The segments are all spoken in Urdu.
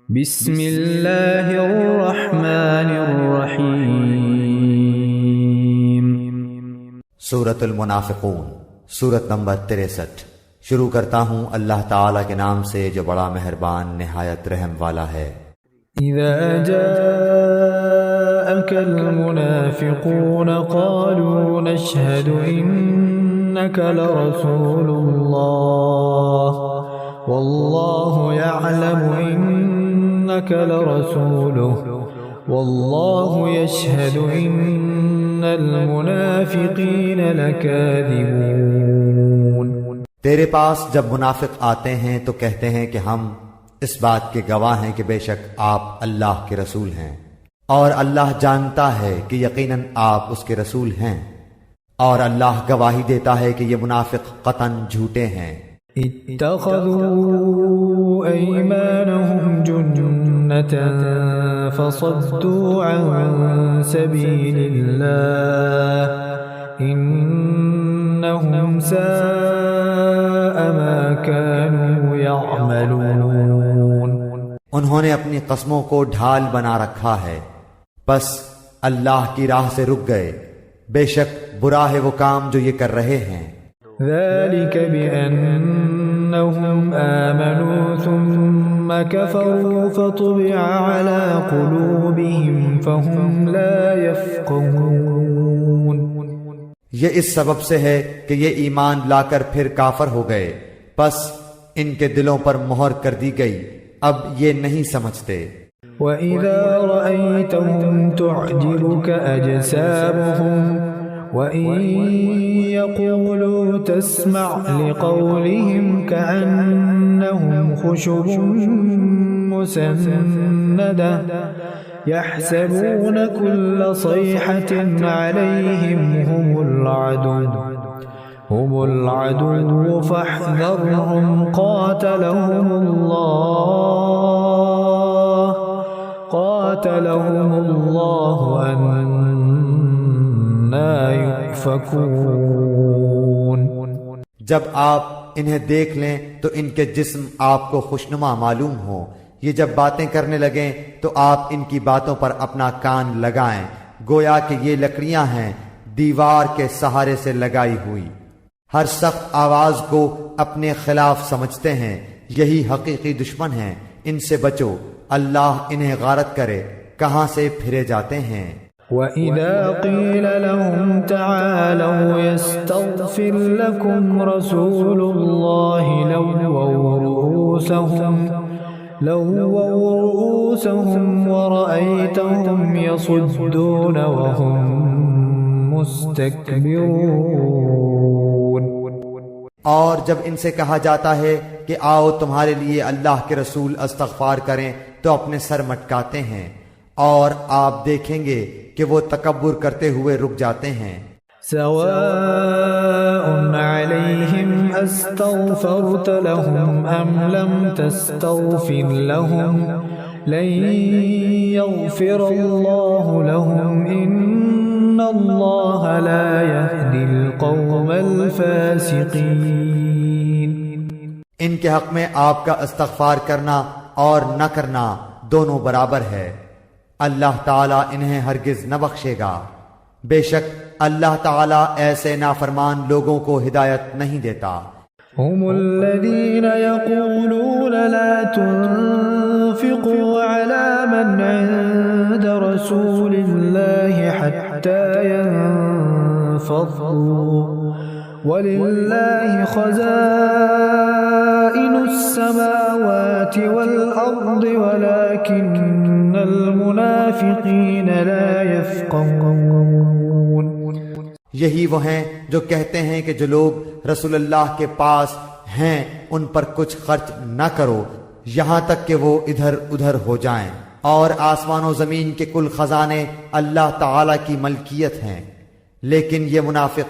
بسم اللہ الرحمن الرحیم۔ سورۃ المنافقون، سورت نمبر 63۔ شروع کرتا ہوں اللہ تعالیٰ کے نام سے جو بڑا مہربان نہایت رحم والا ہے۔ اذا جاءك المنافقون قالوا نشهد انك لرسول الله والله يعلم انك لرسوله والله يشهد ان المنافقين لكاذبون۔ تیرے پاس جب منافق آتے ہیں تو کہتے ہیں کہ ہم اس بات کے گواہ ہیں کہ بے شک آپ اللہ کے رسول ہیں، اور اللہ جانتا ہے کہ یقیناً آپ اس کے رسول ہیں، اور اللہ گواہی دیتا ہے کہ یہ منافق قطعاً جھوٹے ہیں۔ اتخذوا ایمانهم جنة فصدوا عن سبیل اللہ انہم ساء ما كانوا يعملون۔ انہوں نے اپنی قسموں کو ڈھال بنا رکھا ہے، بس اللہ کی راہ سے رک گئے، بے شک برا ہے وہ کام جو یہ کر رہے ہیں۔ ذلك بأنهم آمنوا ثم كفروا فطبع على قلوبهم فهم لا يفقهون۔ یہ اس سبب سے ہے کہ یہ ایمان لا کر پھر کافر ہو گئے، پس ان کے دلوں پر مہر کر دی گئی، اب یہ نہیں سمجھتے۔ وَإِذَا رَأَيْتَهُمْ تُعْجِبُكَ أَجْسَامُهُمْ وَإِن يَقُولُوا تَسْمَعْ لِقَوْلِهِمْ كَأَنَّهُمْ خُشُبٌ مُّسَنَّدَةٌ يَحْسَبُونَ كُلَّ صَيْحَةٍ عَلَيْهِمْ هم العدو فاحذرهم قاتلهم الله أنى يؤفكون۔ جب آپ انہیں دیکھ لیں تو ان کے جسم آپ کو خوشنما معلوم ہو، یہ جب باتیں کرنے لگیں تو آپ ان کی باتوں پر اپنا کان لگائیں، گویا کہ یہ لکڑیاں ہیں دیوار کے سہارے سے لگائی ہوئی، ہر سخت آواز کو اپنے خلاف سمجھتے ہیں، یہی حقیقی دشمن ہیں، ان سے بچو، اللہ انہیں غارت کرے، کہاں سے پھرے جاتے ہیں۔ وَإِذَا قِيلَ لَهُمْ تَعَالَوْا يَسْتَغْفِرْ لَكُمْ رَسُولُ اللَّهِ لَوَّوْا رُؤُوسَهُمْ وَرَأَيْتَهُمْ يَصُدُّونَ وَهُمْ مُسْتَكْبِرُونَ۔ اور جب ان سے کہا جاتا ہے کہ آؤ تمہارے لیے اللہ کے رسول استغفار کریں تو اپنے سر مٹکاتے ہیں، اور آپ دیکھیں گے کہ وہ تکبر کرتے ہوئے رک جاتے ہیں۔ سواء علیہم استغفرت لهم ام لم تستغفر لهم لن يغفر اللہ لهم ان اللہ لا يهدی القوم الفاسقین۔ ان کے حق میں آپ کا استغفار کرنا اور نہ کرنا دونوں برابر ہے، اللہ تعالیٰ انہیں ہرگز نہ بخشے گا، بے شک اللہ تعالیٰ ایسے نافرمان لوگوں کو ہدایت نہیں دیتا۔ هم الذين يقولون لا تنفقوا على من عند رسول الله حتى ينفضوا ولله خزائن السماوات والأرض ولكن المنافقين لا يفقهون۔ یہی وہ ہیں جو کہتے ہیں کہ جو لوگ رسول اللہ کے پاس ہیں ان پر کچھ خرچ نہ کرو یہاں تک کہ وہ ادھر ادھر ہو جائیں، اور آسمان و زمین کے کل خزانے اللہ تعالی کی ملکیت ہیں، لیکن یہ منافق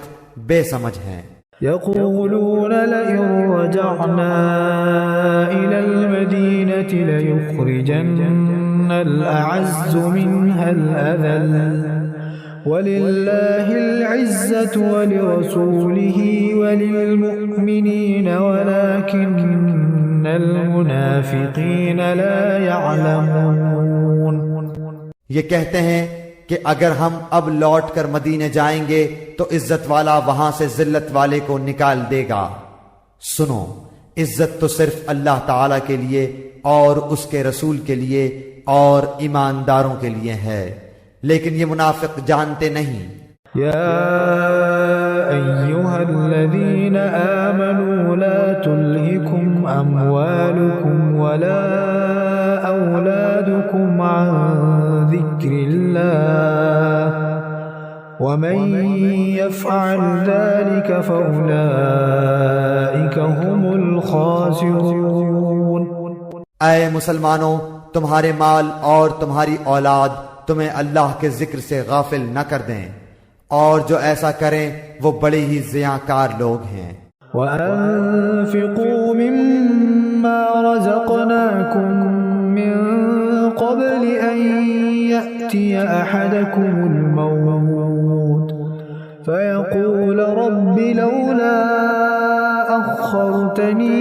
بے سمجھ ہیں۔ يقولون لئن رجعنا إلى المدينة ليخرجن الأعز منها الأذل ولله العزة ولرسوله وللمؤمنين ولكن المنافقين لا يعلمون. یہ کہتے ہیں کہ اگر ہم اب لوٹ کر مدینے جائیں گے تو عزت والا وہاں سے ذلت والے کو نکال دے گا. سنو، عزت تو صرف اللہ تعالی کے لیے اور اس کے رسول کے لیے اور ایمانداروں کے لیے ہے، لیکن یہ منافق جانتے نہیں. يا أيها الذين آمنوا لا تلهكم أموالكم ولا أولادكم عن ذكر الله ومن يفعل ذلك فأولئك هم الخاسرون. اے مسلمانوں، تمہارے مال اور تمہاری اولاد تمہیں اللہ کے ذکر سے غافل نہ کر دیں، اور جو ایسا کریں وہ بڑے ہی ضیاءکار لوگ ہیں. وَأَنفِقُوا مِمَّا رَزَقْنَاكُم مِّن قَبْلِ أَن يَأْتِيَ أَحَدَكُمُ الْمَوْتُ فَيَقُولَ رَبِّ لَوْلَا أَخَّرْتَنِي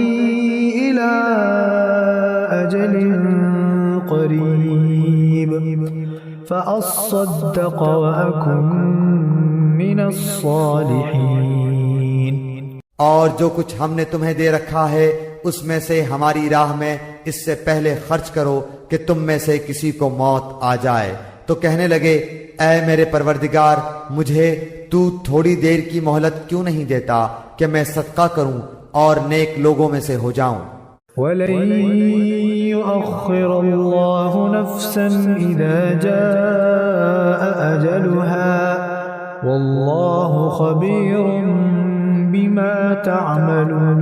إِلَىٰ أَجَلٍ قَرِيبٍ فَأَصَّدَّقَ وَأَكُن مِّنَ الصَّالِحِينَ. اور جو کچھ ہم نے تمہیں دے رکھا ہے اس میں سے ہماری راہ میں اس سے پہلے خرچ کرو کہ تم میں سے کسی کو موت آ جائے تو کہنے لگے، اے میرے پروردگار، مجھے تو تھوڑی دیر کی مہلت کیوں نہیں دیتا کہ میں صدقہ کروں اور نیک لوگوں میں سے ہو جاؤں. وَلَن يُؤَخِّرَ اللَّهُ نَفْسًا إِذَا جَاءَ أَجَلُهَا وَاللَّهُ خَبِيرٌ بِمَا تَعْمَلُونَ.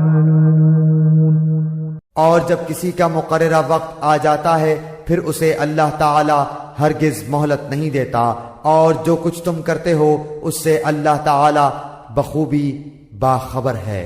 اور جب کسی کا مقررہ وقت آ جاتا ہے پھر اسے اللہ تعالی ہرگز مہلت نہیں دیتا، اور جو کچھ تم کرتے ہو اس سے اللہ تعالی بخوبی باخبر ہے.